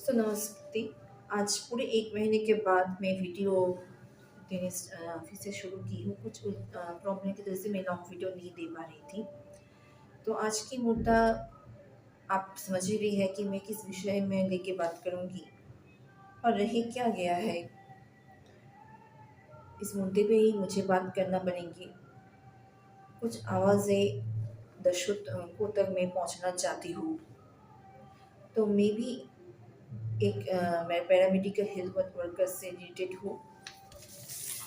नमस्ते। आज पूरे 1 महीने के बाद मैं वीडियो देने फिर से शुरू की हूँ। कुछ प्रॉब्लम की वजह से मैं लॉन्ग वीडियो नहीं दे पा रही थी। तो आज की मुद्दा आप समझ ही रही है कि मैं किस विषय में लेके बात करूँगी और रह क्या गया है, इस मुद्दे पे ही मुझे बात करना पड़ेगी। कुछ आवाज़ें दर्शकों तक मैं पहुँचना चाहती हूँ। तो मैं भी मैं पैरामेडिकल हेल्थ वर्कर से रिलेटेड हूँ।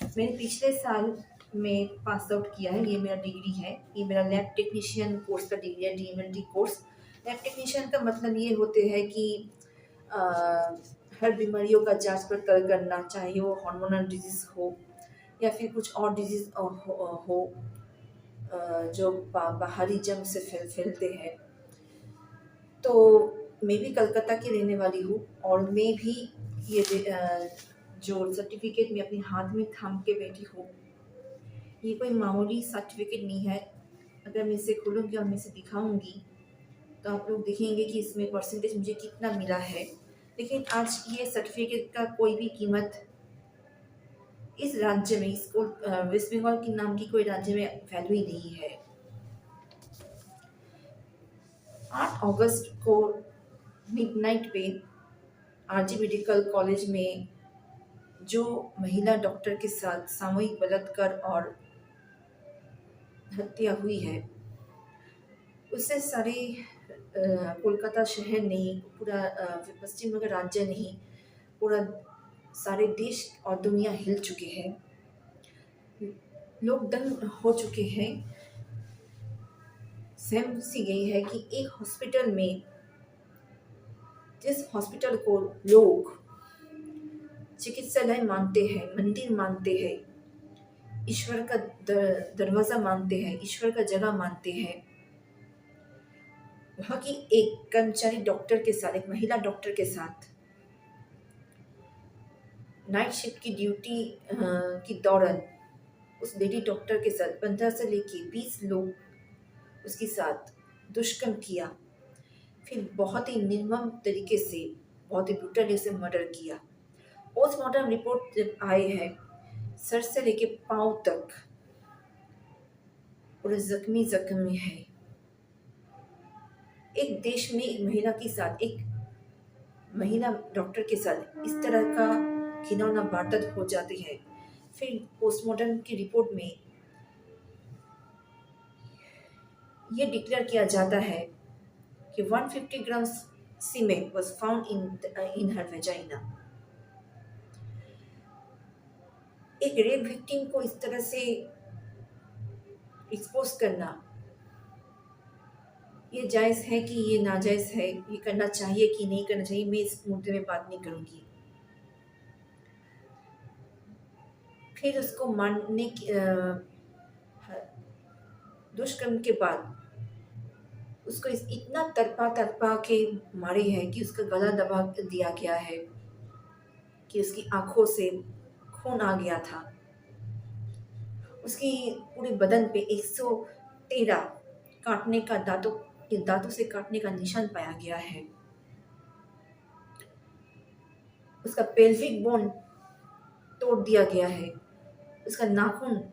मैंने पिछले साल में पास आउट किया है, ये मेरा डिग्री है। ये मेरा लैब टेक्नीशियन कोर्स का डिग्री है, डीएमएलटी कोर्स। लैब टेक्नीशियन का मतलब ये होते हैं कि अ, हर बीमारियों का जांच पड़ताल करना, चाहे वो हार्मोनल डिजीज़ हो या फिर कुछ और डिजीज़ हो जो बाहरी जंग से फैलते हैं। तो मैं भी कलकत्ता की रहने वाली हूँ और मैं भी जो सर्टिफिकेट मैं अपने हाथ में थाम के बैठी हूँ, ये कोई मामूली सर्टिफिकेट नहीं है। अगर मैं इसे खोलूँगी और मैं इसे दिखाऊँगी, तो आप लोग देखेंगे कि इसमें परसेंटेज मुझे कितना मिला है। लेकिन आज ये सर्टिफिकेट का कोई भी कीमत इस राज्य में, इसको वेस्ट बंगाल के नाम की कोई राज्य में वैल्यू ही नहीं है। 8 अगस्त को मिडनाइट पे आरजी मेडिकल कॉलेज में जो महिला डॉक्टर के साथ सामूहिक बलात्कार और हत्या हुई है, उससे सारे कोलकाता शहर नहीं, पूरा पश्चिम बंगाल राज्य नहीं, पूरा सारे देश और दुनिया हिल चुके हैं। लोग दंग हो चुके हैं। सहम सी गई है कि एक हॉस्पिटल में, जिस हॉस्पिटल को लोग चिकित्सालय मानते हैं, मंदिर मानते हैं, ईश्वर का दरवाज़ा मानते हैं, ईश्वर का जगह मानते हैं, वहाँ की एक कर्मचारी डॉक्टर के साथ, एक महिला डॉक्टर के साथ नाइट शिफ्ट की ड्यूटी के दौरान उस लेडी डॉक्टर के साथ 15 से लेके 20 लोग उसके साथ दुष्कर्म किया। फिर बहुत ही निर्मम तरीके से, बहुत ही ब्रूटली उसे मर्डर किया। पोस्टमार्टम रिपोर्ट जब आए हैं, सर से लेके पाँव तक पूरे जख्मी जख्मी है। एक देश में एक महिला के साथ, एक महिला डॉक्टर के साथ इस तरह का घिनौना वारदात हो जाती है। फिर पोस्टमार्टम की रिपोर्ट में ये डिक्लेयर किया जाता है कि 150 ग्राम सीमेन was found in her vagina। एक रेप विक्टिम को इस तरह से एक्सपोज करना, ये जायज़ है कि ये नाजायज़ है, ये करना चाहिए कि नहीं करना चाहिए, मैं इस मुद्दे में बात नहीं करूँगी। फिर उसको मारने की दुष्कर्म के बाद उसको इतना तड़पा तड़पा के मारे हैं कि उसका गला दबा दिया गया है कि उसकी आंखों से खून आ गया था। उसकी पूरे बदन पे 113 काटने का दांतों से काटने का निशान पाया गया है। उसका पेल्विक बोन तोड़ दिया गया है। उसका नाखून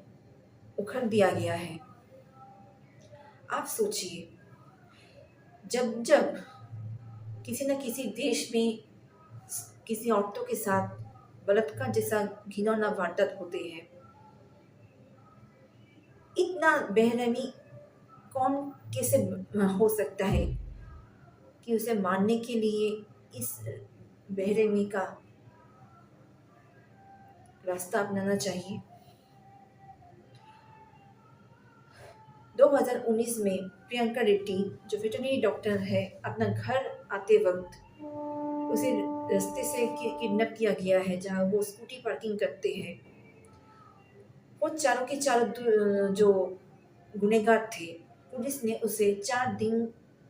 उखड़ दिया गया है। आप सोचिए, जब जब किसी न किसी देश में किसी औरतों के साथ बलात्कार जैसा घिनौना वारदात होते हैं, इतना बेरहमी कौन कैसे हो सकता है कि उसे मारने के लिए इस बेरहमी का रास्ता अपनाना चाहिए। 2019 में प्रियंका रेड्डी, जो वेटरनरी डॉक्टर है, अपना घर आते वक्त उसे रास्ते से किडनैप किया गया है, जहां वो स्कूटी पार्किंग करते हैं। वो चारों के चारों जो गुनहगार थे, पुलिस ने उसे 4 दिन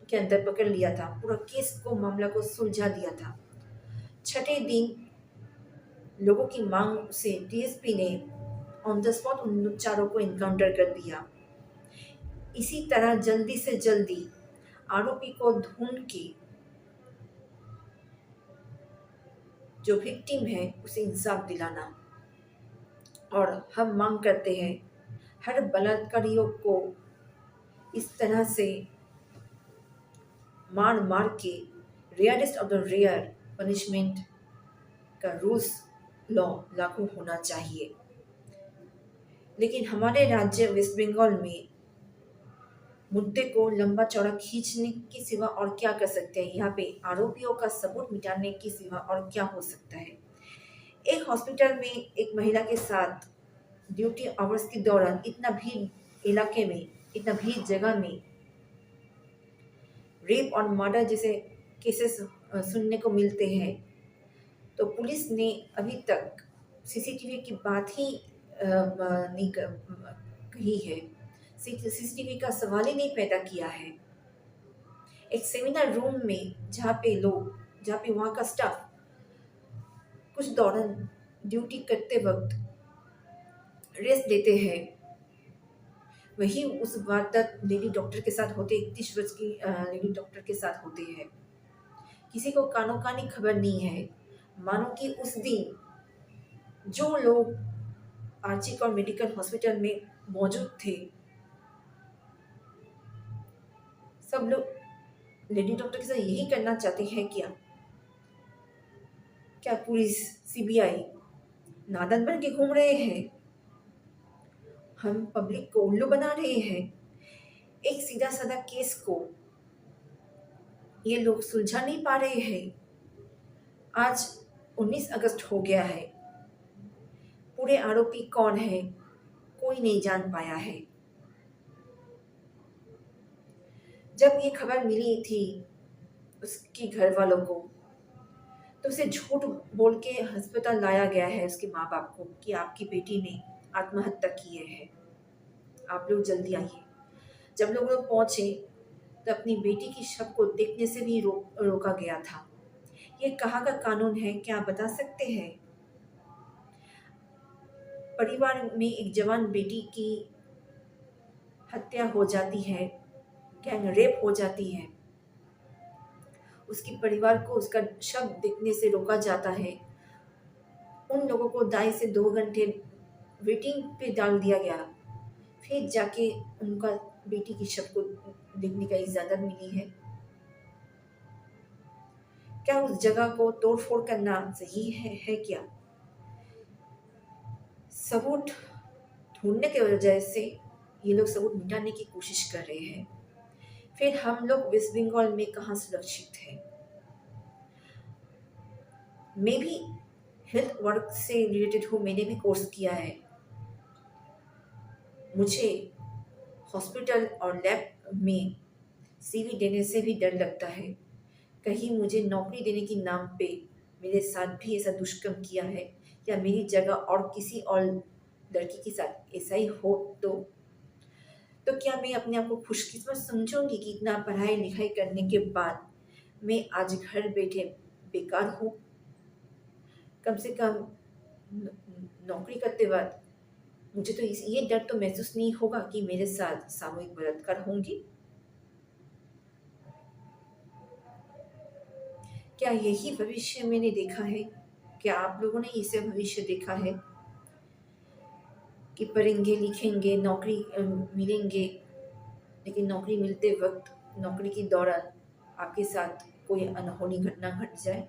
के अंदर पकड़ लिया था। पूरा केस को, मामला को सुलझा दिया था। छठे दिन लोगों की मांग से डीएसपी ने ऑन द स्पॉट उन चारों को इनकाउंटर कर दिया। इसी तरह जल्दी से जल्दी आरोपी को ढूंढ के जो विक्टिम है उसे इंसाफ दिलाना। और हम मांग करते हैं हर बलात्कारियों को इस तरह से मार मार के rarest of the rare punishment का रूल्स लॉ लागू होना चाहिए। लेकिन हमारे राज्य वेस्ट बंगाल में मुद्दे को लंबा चौड़ा खींचने के सिवा और क्या कर सकते हैं। यहाँ पे आरोपियों का सबूत मिटाने के सिवा और क्या हो सकता है। एक हॉस्पिटल में एक महिला के साथ ड्यूटी आवर्स के दौरान इतना भीड़ इलाके में, इतना भीड़ जगह में रेप और मर्डर जैसे केसेस सुनने को मिलते हैं, तो पुलिस ने अभी तक सीसीटीवी की बात ही नहीं कही है। सीसीटीवी का सवाल ही नहीं पैदा किया है। एक सेमिनार रूम में जहाँ पे वहाँ का स्टाफ कुछ दौरान ड्यूटी करते वक्त रेस्ट लेते हैं, वही उस वारदात लेडी डॉक्टर के साथ होते, 31 वर्ष की लेडी डॉक्टर के साथ होते हैं। किसी को कानो कानी खबर नहीं है। मानो कि उस दिन जो लोग आर्चिक और मेडिकल हॉस्पिटल में मौजूद थे, सब लोग लेडी डॉक्टर के साथ यही करना चाहते हैं क्या? क्या पुलिस, सीबीआई नादान बन के घूम रहे हैं? हम पब्लिक को उल्लू बना रहे हैं। एक सीधा साधा केस को ये लोग सुलझा नहीं पा रहे हैं। आज 19 अगस्त हो गया है। पूरे आरोपी कौन है कोई नहीं जान पाया है। जब ये खबर मिली थी उसके घर वालों को, तो उसे झूठ बोल के अस्पताल लाया गया है उसके माँ बाप को कि आपकी बेटी ने आत्महत्या की है, आप लोग जल्दी आइए। जब लोग पहुंचे तो अपनी बेटी की शव को देखने से भी रोका गया था। ये कहाँ का कानून है, क्या आप बता सकते हैं? परिवार में एक जवान बेटी की हत्या हो जाती है, गैंग रेप हो जाती है, उसके परिवार को उसका शव देखने से रोका जाता है। उन लोगों को 2.5 से 2 घंटे वेटिंग पे डाल दिया गया, फिर जाके उनका बेटी की शव को देखने का इजाज़त मिली है। क्या उस जगह को तोड़फोड़ करना सही है क्या? सबूत ढूंढने की वजह से ये लोग सबूत मिटाने की कोशिश कर रहे हैं। फिर हम लोग वेस्ट बंगाल में कहाँ सुरक्षित हैं? मैं भी हेल्थ वर्क से रिलेटेड हूँ, मैंने भी कोर्स किया है। मुझे हॉस्पिटल और लैब में सीवी देने से भी डर लगता है। कहीं मुझे नौकरी देने के नाम पे मेरे साथ भी ऐसा दुष्कर्म किया है, या मेरी जगह और किसी और लड़की के साथ ऐसा ही हो तो क्या मैं अपने आप को खुशकिस्मत समझूंगी कि इतना पढ़ाई लिखाई करने के बाद मैं आज घर बैठे बेकार हूँ? कम से कम नौकरी करते वक्त मुझे तो ये डर तो महसूस नहीं होगा कि मेरे साथ सामूहिक बलात्कार होंगी। क्या यही भविष्य मैंने देखा है? क्या आप लोगों ने इसे भविष्य देखा है कि पढ़ेंगे लिखेंगे नौकरी मिलेंगे, लेकिन नौकरी मिलते वक्त नौकरी के दौरान आपके साथ कोई अनहोनी घटना घट जाए?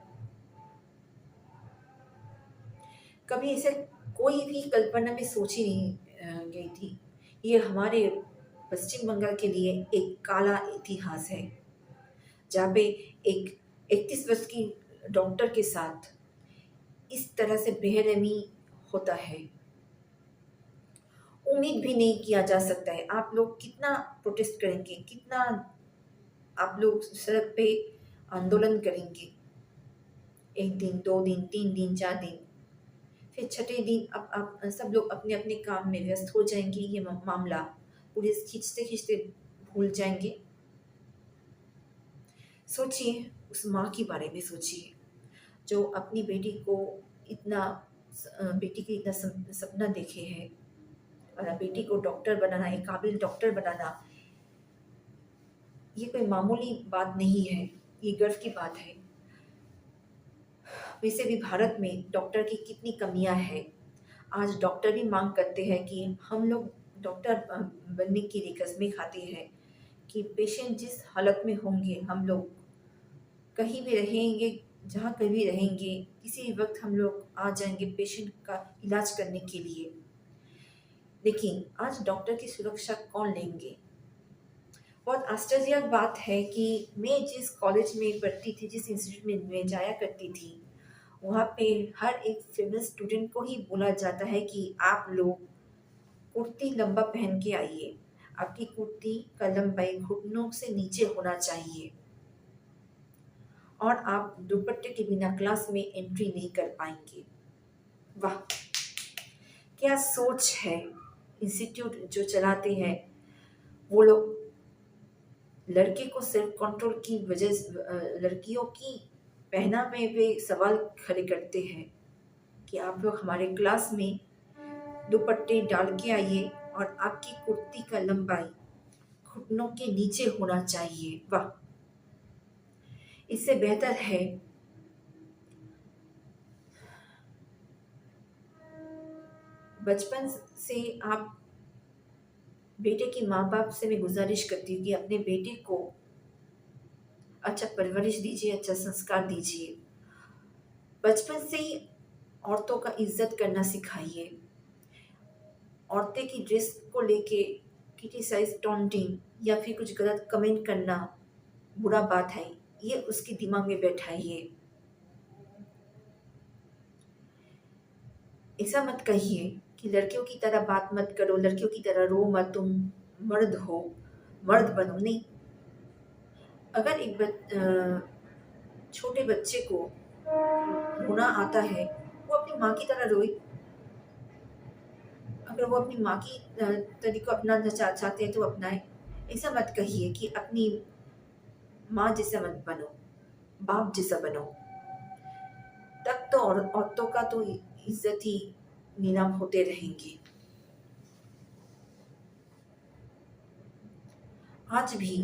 कभी ऐसे कोई भी कल्पना में सोची नहीं गई थी। ये हमारे पश्चिम बंगाल के लिए एक काला इतिहास है, जहाँ पे एक 31 वर्ष की डॉक्टर के साथ इस तरह से बेरहमी होता है। उम्मीद भी नहीं किया जा सकता है। आप लोग कितना प्रोटेस्ट करेंगे, कितना आप लोग सड़क पे आंदोलन करेंगे? 1 दिन, 2 दिन, 3 दिन, 4 दिन, फिर छठे दिन अब सब लोग अपने अपने काम में व्यस्त हो जाएंगे। ये मामला पुलिस खींचते खींचते भूल जाएंगे। सोचिए, उस माँ के बारे में सोचिए जो अपनी बेटी को इतना बेटी की इतना सपना देखे है, और बेटी को डॉक्टर बनाना, एक काबिल डॉक्टर बनाना, ये कोई मामूली बात नहीं है, ये गर्व की बात है। वैसे भी भारत में डॉक्टर की कितनी कमियां हैं। आज डॉक्टर भी मांग करते हैं कि हम लोग डॉक्टर बनने की लिए कस्में खाते हैं कि पेशेंट जिस हालत में होंगे हम लोग कहीं भी रहेंगे, जहाँ कहीं भी रहेंगे, किसी भी वक्त हम लोग आ जाएंगे पेशेंट का इलाज करने के लिए। लेकिन आज डॉक्टर की सुरक्षा कौन लेंगे? बहुत आश्चर्य बात है कि मैं जिस कॉलेज में पढ़ती थी, जिस इंस्टीट्यूट में मैं जाया करती थी, वहाँ पे हर एक फीमेल स्टूडेंट को ही बोला जाता है कि आप लोग कुर्ती लंबा पहन के आइए। आपकी कुर्ती का लंबाई घुटनों से नीचे होना चाहिए और आप दुपट्टे के बिना क्लास में एंट्री नहीं कर पाएंगे। वाह, क्या सोच है! इंस्टीट्यूट जो चलाते हैं वो लोग लड़के को सिर्फ कंट्रोल की वजह से लड़कियों की पहनावे पे सवाल खड़े करते हैं कि आप लोग हमारे क्लास में दुपट्टे डाल के आइए और आपकी कुर्ती का लंबाई घुटनों के नीचे होना चाहिए। वाह, इससे बेहतर है बचपन से आप बेटे की माँ बाप से मैं गुजारिश करती हूँ कि अपने बेटे को अच्छा परवरिश दीजिए, अच्छा संस्कार दीजिए। बचपन से ही औरतों का इज्जत करना सिखाइए। औरतें की ड्रेस को लेके क्रिटिसाइज, टॉन्टिंग या फिर कुछ गलत कमेंट करना बुरा बात है, ये उसके दिमाग में बैठाइए। ऐसा मत कहिए कि लड़कियों की तरह बात मत करो, लड़कियों की तरह रो मत, तुम मर्द हो, मर्द बनो। नहीं, अगर छोटे बच्चे को रोना आता है, वो अपनी माँ की तरह रोए। अगर वो अपनी माँ की तरीको अपनाना चाहते हैं तो अपनाए। ऐसा मत कहिए कि अपनी माँ जैसा मत बनो, बाप जैसा बनो। तब तो औरतों का तो इज्जत ही नीलाम होते रहेंगे। आज भी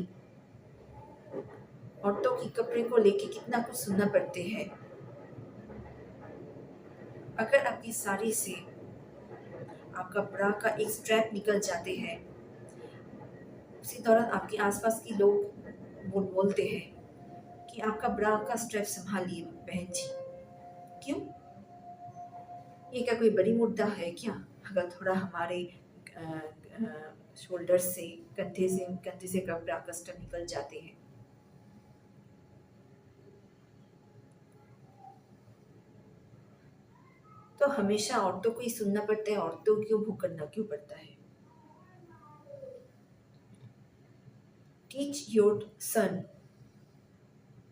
औरतों की कपड़े को लेके कितना कुछ सुनना पड़ते हैं। अगर आपकी साड़ी से आपका ब्रा का एक स्ट्रैप निकल जाते हैं, उसी दौरान आपके आसपास के लोग वो बोलते हैं कि आपका ब्रा का स्ट्रैप संभालिए बहन जी। क्यों? ये क्या कोई बड़ी मुद्दा है क्या? अगर थोड़ा हमारे शोल्डर से, कंधे से ब्रा का स्ट्रैप निकल जाते हैं। तो हमेशा औरतों को ही सुनना पड़ता है, औरतों क्यों भूखना क्यों पड़ता है? Teach your son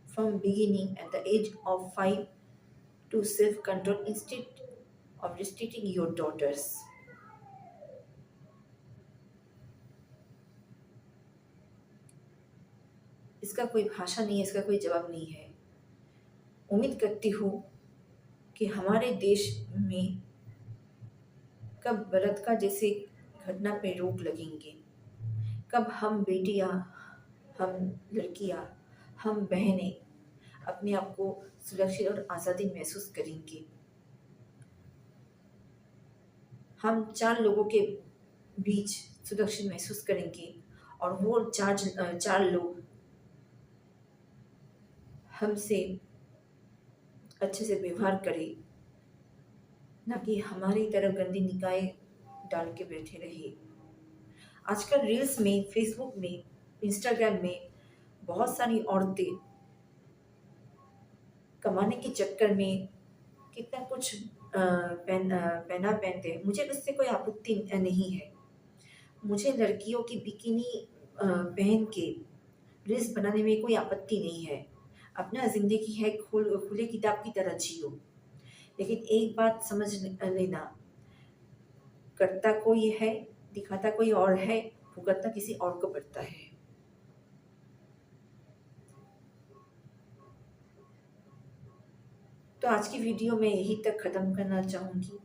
from beginning at the age of 5 to self-control instead of restricting your daughters. इसका कोई भाषा नहीं है, इसका कोई जवाब नहीं है। उम्मीद करती हूँ कि हमारे देश में कब बलात्कार जैसे घटना पे रोक लगेंगे, कब हम बेटियां, हम लड़कियां, हम बहनें अपने आप को सुरक्षित और आज़ादी महसूस करेंगे। हम 4 लोगों के बीच सुरक्षित महसूस करेंगे और वो चार लोग हमसे अच्छे से व्यवहार करें, ना कि हमारी तरफ गंदी निगाहें डाल के बैठे रहे। आजकल रील्स में, फेसबुक में, इंस्टाग्राम में बहुत सारी औरतें कमाने के चक्कर में कितना कुछ पहनते हैं। मुझे उससे कोई आपत्ति नहीं है। मुझे लड़कियों की बिकिनी पहन के रील्स बनाने में कोई आपत्ति नहीं है। अपना ज़िंदगी है, खुले किताब की तरह जियो। लेकिन एक बात समझ लेना, करता कोई है, दिखाता कोई और है, भुगतना किसी और को पड़ता है। तो आज की वीडियो में यही तक ख़त्म करना चाहूँगी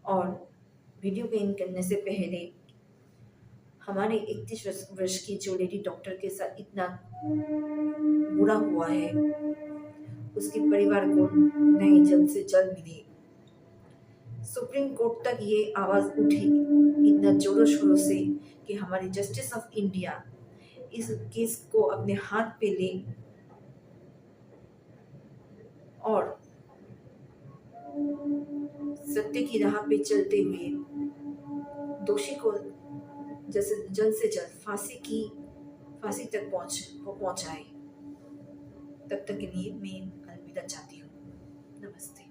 और वीडियो को एंड करने से पहले हमारे 31 वर्ष की जो लेडी डॉक्टर के साथ इतना बुरा हुआ है, उसके परिवार को न्याय जल्द से जल्द मिले। सुप्रीम कोर्ट तक ये आवाज उठी इतना जोरों शोरों से कि हमारी जस्टिस ऑफ इंडिया इस केस को अपने हाथ पे ले और सत्य की राह पे चलते हुए दोषी को जैसे जल्द से जल्द फांसी तक पहुंचाए। तब तक के लिए मैं अलविदा चाहती हूँ। नमस्ते।